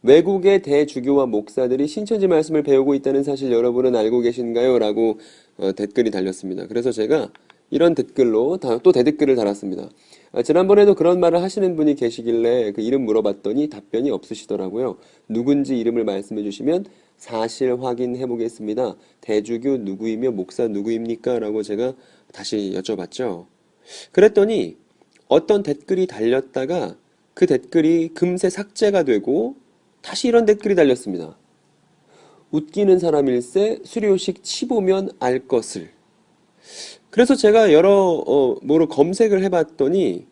외국의 대주교와 목사들이 신천지 말씀을 배우고 있다는 사실 여러분은 알고 계신가요? 라고 댓글이 달렸습니다. 그래서 제가 이런 댓글로 또 대댓글을 달았습니다. 지난번에도 그런 말을 하시는 분이 계시길래 그 이름 물어봤더니 답변이 없으시더라고요. 누군지 이름을 말씀해 주시면 사실 확인해 보겠습니다. 대주교 누구이며 목사 누구입니까? 라고 제가 다시 여쭤봤죠. 그랬더니 어떤 댓글이 달렸다가 그 댓글이 금세 삭제가 되고 다시 이런 댓글이 달렸습니다. 웃기는 사람일세 수료식 치보면 알 것을. 그래서 제가 여러 뭐로 검색을 해봤더니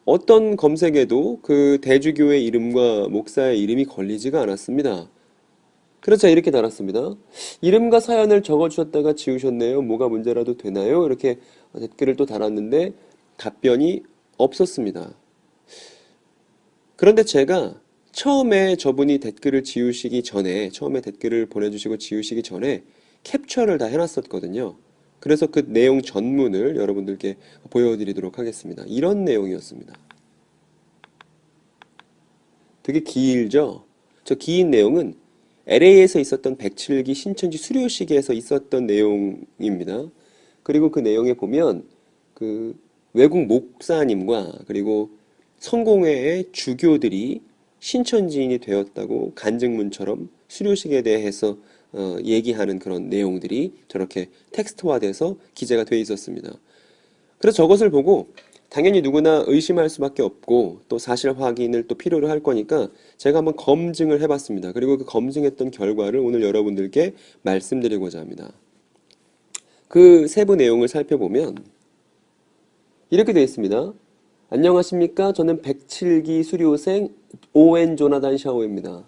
어떤 검색에도 그 대주교의 이름과 목사의 이름이 걸리지가 않았습니다. 그래서 제가 이렇게 달았습니다. 이름과 사연을 적어주셨다가 지우셨네요. 뭐가 문제라도 되나요? 이렇게 댓글을 또 달았는데 답변이 없었습니다. 그런데 제가 처음에 저분이 댓글을 지우시기 전에, 처음에 댓글을 보내주시고 지우시기 전에 캡처를 다 해놨었거든요. 그래서 그 내용 전문을 여러분들께 보여드리도록 하겠습니다. 이런 내용이었습니다. 되게 길죠? 저 긴 내용은 LA에서 있었던 107기 신천지 수료식에서 있었던 내용입니다. 그리고 그 내용에 보면 그 외국 목사님과 그리고 성공회의 주교들이 신천지인이 되었다고 간증문처럼 수료식에 대해서 얘기하는 그런 내용들이 저렇게 텍스트화돼서 기재가 되어 있었습니다. 그래서 저것을 보고 당연히 누구나 의심할 수밖에 없고 또 사실 확인을 또 필요로 할 거니까 제가 한번 검증을 해봤습니다. 그리고 그 검증했던 결과를 오늘 여러분들께 말씀드리고자 합니다. 그 세부 내용을 살펴보면 이렇게 되어 있습니다. 안녕하십니까? 저는 107기 수료생 오웬 조나단 샤오입니다.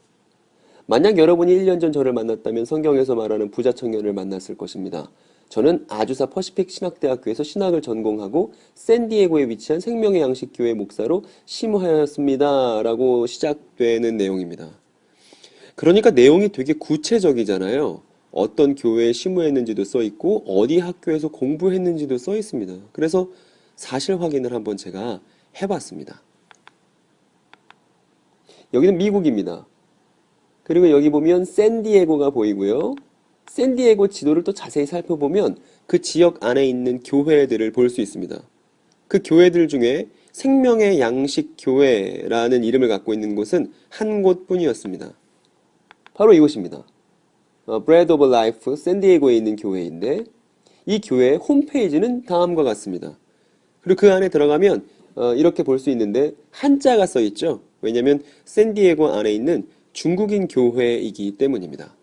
만약 여러분이 1년 전 저를 만났다면 성경에서 말하는 부자 청년을 만났을 것입니다. 저는 아주사 퍼시픽 신학대학교에서 신학을 전공하고 샌디에고에 위치한 생명의 양식교회 목사로 심하였습니다. 라고 시작되는 내용입니다. 그러니까 내용이 되게 구체적이잖아요. 어떤 교회에 심우했는지도 써 있고 어디 학교에서 공부했는지도 써 있습니다. 그래서 사실 확인을 한번 제가 해봤습니다. 여기는 미국입니다. 그리고 여기 보면 샌디에고가 보이고요. 샌디에고 지도를 또 자세히 살펴보면 그 지역 안에 있는 교회들을 볼 수 있습니다. 그 교회들 중에 생명의 양식 교회라는 이름을 갖고 있는 곳은 한 곳뿐이었습니다. 바로 이곳입니다. Bread of Life 샌디에고에 있는 교회인데 이 교회의 홈페이지는 다음과 같습니다. 그리고 그 안에 들어가면 이렇게 볼 수 있는데 한자가 써 있죠. 왜냐하면 샌디에고 안에 있는 중국인 교회이기 때문입니다.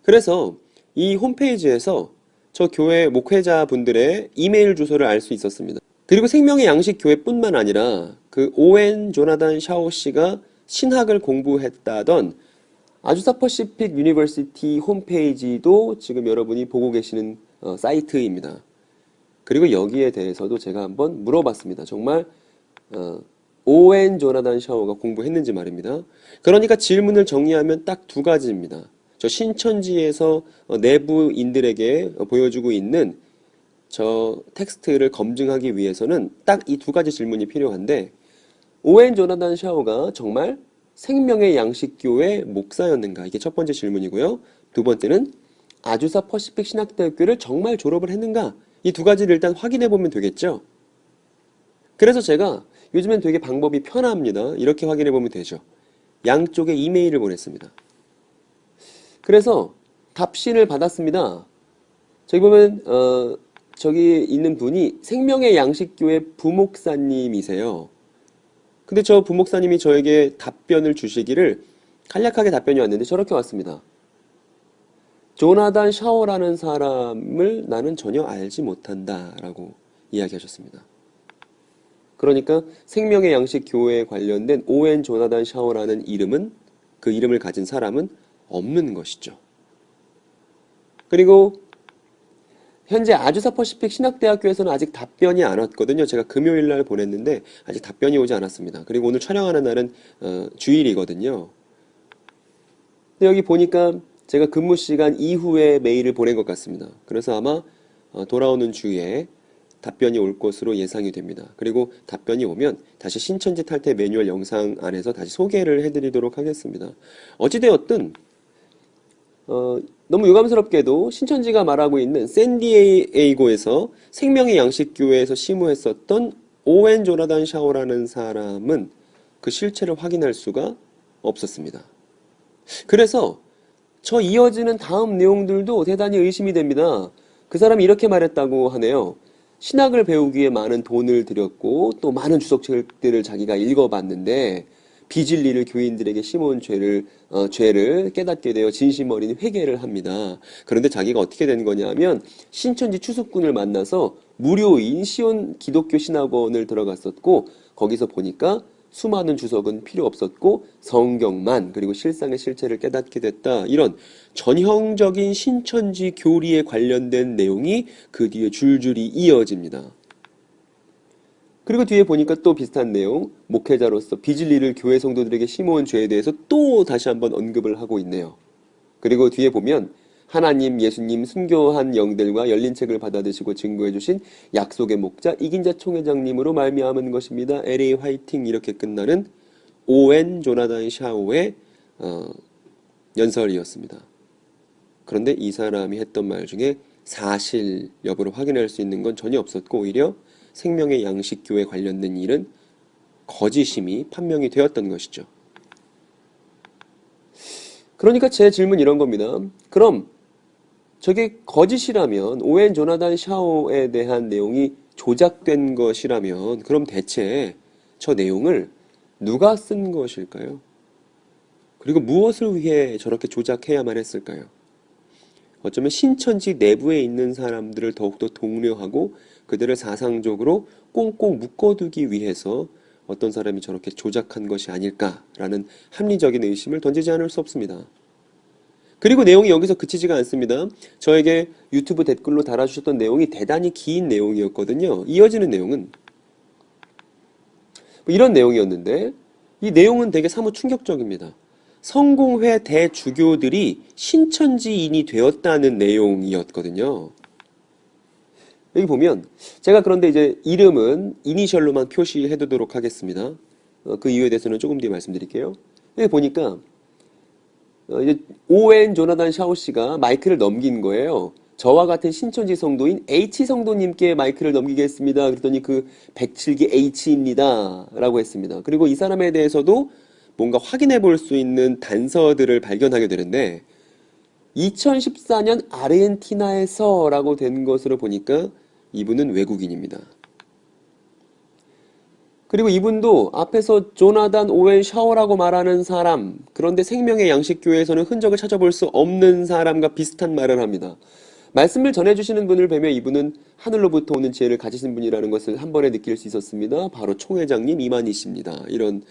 그래서 이 홈페이지에서 저 교회 목회자분들의 이메일 주소를 알 수 있었습니다. 그리고 생명의 양식 교회뿐만 아니라 그 오웬 조나단 샤오 씨가 신학을 공부했다던 아주사 퍼시픽 유니버시티 홈페이지도 지금 여러분이 보고 계시는 사이트입니다. 그리고 여기에 대해서도 제가 한번 물어봤습니다. 정말 오웬 조나단 샤오가 공부했는지 말입니다. 그러니까 질문을 정리하면 딱 두 가지입니다. 저 신천지에서 내부인들에게 보여주고 있는 저 텍스트를 검증하기 위해서는 딱 이 두 가지 질문이 필요한데 오웬 조나단 샤오가 정말 생명의 양식교회 목사였는가? 이게 첫 번째 질문이고요. 두 번째는 아주사 퍼시픽 신학대학교를 정말 졸업을 했는가? 이 두 가지를 일단 확인해 보면 되겠죠. 그래서 제가 요즘엔 되게 방법이 편합니다. 이렇게 확인해 보면 되죠. 양쪽에 이메일을 보냈습니다. 그래서 답신을 받았습니다. 저기 보면 저기 있는 분이 생명의 양식교회 부목사님이세요. 근데 저 부목사님이 저에게 답변을 주시기를 간략하게 답변이 왔는데 저렇게 왔습니다. 조나단 샤오라는 사람을 나는 전혀 알지 못한다 라고 이야기하셨습니다. 그러니까 생명의 양식 교회에 관련된 오웬 조나단 샤오라는 이름은 그 이름을 가진 사람은 없는 것이죠. 그리고 현재 아주사 퍼시픽 신학대학교에서는 아직 답변이 안 왔거든요. 제가 금요일 날 보냈는데 아직 답변이 오지 않았습니다. 그리고 오늘 촬영하는 날은 주일이거든요. 근데 여기 보니까 제가 근무 시간 이후에 메일을 보낸 것 같습니다. 그래서 아마 돌아오는 주에 답변이 올 것으로 예상이 됩니다. 그리고 답변이 오면 다시 신천지 탈퇴 매뉴얼 영상 안에서 다시 소개를 해드리도록 하겠습니다. 어찌되었든 너무 유감스럽게도 신천지가 말하고 있는 샌디에이고에서 생명의 양식교회에서 심우했었던 오웬 조나단 샤오라는 사람은 그 실체를 확인할 수가 없었습니다. 그래서 저 이어지는 다음 내용들도 대단히 의심이 됩니다. 그 사람이 이렇게 말했다고 하네요. 신학을 배우기 위해 많은 돈을 들였고 또 많은 주석책들을 자기가 읽어봤는데 비진리를 교인들에게 심어온 죄를 깨닫게 되어 진심 어린 회개를 합니다. 그런데 자기가 어떻게 된 거냐면 신천지 추수꾼을 만나서 무료인 시온 기독교 신학원을 들어갔었고 거기서 보니까 수많은 주석은 필요 없었고 성경만 그리고 실상의 실체를 깨닫게 됐다. 이런 전형적인 신천지 교리에 관련된 내용이 그 뒤에 줄줄이 이어집니다. 그리고 뒤에 보니까 또 비슷한 내용, 목회자로서 비진리를 교회 성도들에게 심어온 죄에 대해서 또 다시 한번 언급을 하고 있네요. 그리고 뒤에 보면 하나님, 예수님, 순교한 영들과 열린 책을 받아드시고 증거해주신 약속의 목자 이긴자 총회장님으로 말미암은 것입니다. LA 화이팅 이렇게 끝나는 오웬 조나단 샤오의 연설이었습니다. 그런데 이 사람이 했던 말 중에 사실 여부를 확인할 수 있는 건 전혀 없었고 오히려 생명의 양식교에 관련된 일은 거짓임이 판명이 되었던 것이죠. 그러니까 제 질문 이런 겁니다. 그럼 저게 거짓이라면 오웬 조나단 샤오에 대한 내용이 조작된 것이라면 그럼 대체 저 내용을 누가 쓴 것일까요? 그리고 무엇을 위해 저렇게 조작해야만 했을까요? 어쩌면 신천지 내부에 있는 사람들을 더욱더 독려하고 그들을 사상적으로 꽁꽁 묶어두기 위해서 어떤 사람이 저렇게 조작한 것이 아닐까라는 합리적인 의심을 던지지 않을 수 없습니다. 그리고 내용이 여기서 그치지가 않습니다. 저에게 유튜브 댓글로 달아주셨던 내용이 대단히 긴 내용이었거든요. 이어지는 내용은 이런 내용이었는데 이 내용은 되게 사뭇 충격적입니다. 성공회 대주교들이 신천지인이 되었다는 내용이었거든요. 여기 보면 제가 그런데 이제 이름은 이니셜로만 표시해 두도록 하겠습니다. 그 이유에 대해서는 조금 뒤에 말씀드릴게요. 여기 보니까 이제 오웬 조나단 샤오 씨가 마이크를 넘긴 거예요. 저와 같은 신천지 성도인 H 성도님께 마이크를 넘기겠습니다. 그랬더니 그 107기 H입니다. 라고 했습니다. 그리고 이 사람에 대해서도 뭔가 확인해 볼 수 있는 단서들을 발견하게 되는데 2014년 아르헨티나에서 라고 된 것으로 보니까 이분은 외국인입니다. 그리고 이분도 앞에서 조나단 오웬 샤오라고 말하는 사람, 그런데 생명의 양식교회에서는 흔적을 찾아볼 수 없는 사람과 비슷한 말을 합니다. 말씀을 전해주시는 분을 뵈며 이분은 하늘로부터 오는 지혜를 가지신 분이라는 것을 한 번에 느낄 수 있었습니다. 바로 총회장님 이만희씨입니다. 이런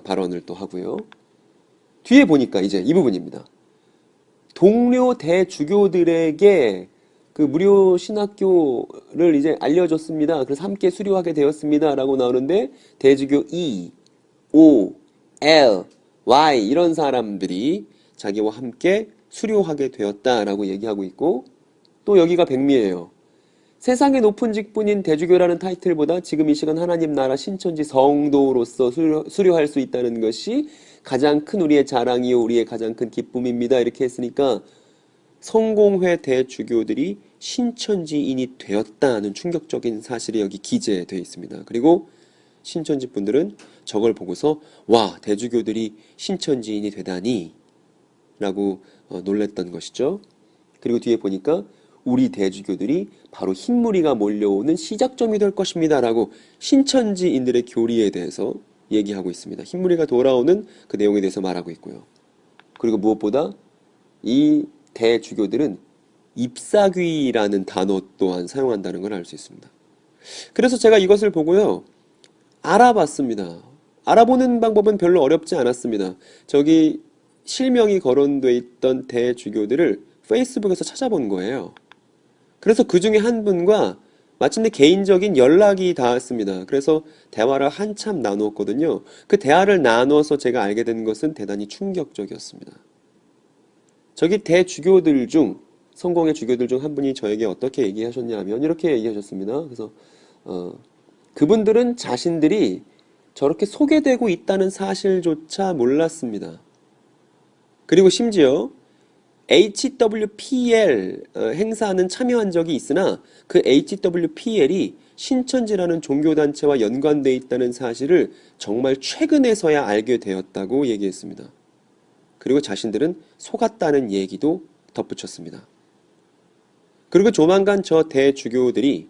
발언을 또 하고요. 뒤에 보니까 이제 이 부분입니다. 동료 대주교들에게 그 무료 신학교를 이제 알려줬습니다. 그래서 함께 수료하게 되었습니다. 라고 나오는데 대주교 E, O, L, Y 이런 사람들이 자기와 함께 수료하게 되었다라고 얘기하고 있고 또 여기가 백미예요. 세상의 높은 직분인 대주교라는 타이틀보다 지금 이 시간 하나님 나라 신천지 성도로서 수료할 수 있다는 것이 가장 큰 우리의 자랑이요 우리의 가장 큰 기쁨입니다. 이렇게 했으니까 성공회 대주교들이 신천지인이 되었다는 충격적인 사실이 여기 기재되어 있습니다. 그리고 신천지 분들은 저걸 보고서 와 대주교들이 신천지인이 되다니 라고 놀랬던 것이죠. 그리고 뒤에 보니까 우리 대주교들이 바로 흰무리가 몰려오는 시작점이 될 것입니다 라고 신천지인들의 교리에 대해서 얘기하고 있습니다. 흰무리가 돌아오는 그 내용에 대해서 말하고 있고요. 그리고 무엇보다 이 대주교들은 ip사귀라는 단어 또한 사용한다는 걸 알 수 있습니다. 그래서 제가 이것을 보고요. 알아봤습니다. 알아보는 방법은 별로 어렵지 않았습니다. 저기 실명이 거론돼 있던 대주교들을 페이스북에서 찾아본 거예요. 그래서 그 중에 한 분과 마침내 개인적인 연락이 닿았습니다. 그래서 대화를 한참 나누었거든요. 그 대화를 나누어서 제가 알게 된 것은 대단히 충격적이었습니다. 저기 대주교들 중 성공의 주교들 중 한 분이 저에게 어떻게 얘기하셨냐면 이렇게 얘기하셨습니다. 그래서 그분들은 자신들이 저렇게 소개되고 있다는 사실조차 몰랐습니다. 그리고 심지어 HWPL 행사는 참여한 적이 있으나 그 HWPL이 신천지라는 종교단체와 연관되어 있다는 사실을 정말 최근에서야 알게 되었다고 얘기했습니다. 그리고 자신들은 속았다는 얘기도 덧붙였습니다. 그리고 조만간 저 대주교들이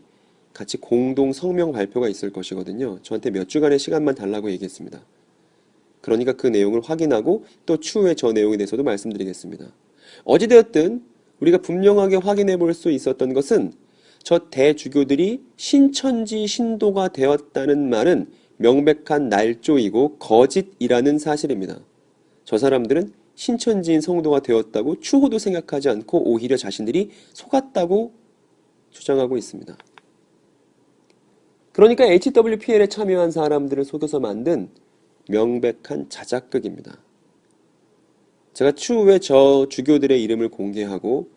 같이 공동 성명 발표가 있을 것이거든요. 저한테 몇 주간의 시간만 달라고 얘기했습니다. 그러니까 그 내용을 확인하고 또 추후에 저 내용에 대해서도 말씀드리겠습니다. 어찌되었든 우리가 분명하게 확인해 볼 수 있었던 것은 저 대주교들이 신천지 신도가 되었다는 말은 명백한 날조이고 거짓이라는 사실입니다. 저 사람들은 신천지인 성도가 되었다고 추호도 생각하지 않고 오히려 자신들이 속았다고 주장하고 있습니다. 그러니까 HWPL에 참여한 사람들을 속여서 만든 명백한 자작극입니다. 제가 추후에 저 주교들의 이름을 공개하고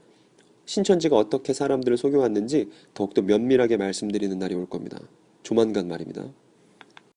신천지가 어떻게 사람들을 속여왔는지 더욱더 면밀하게 말씀드리는 날이 올 겁니다. 조만간 말입니다.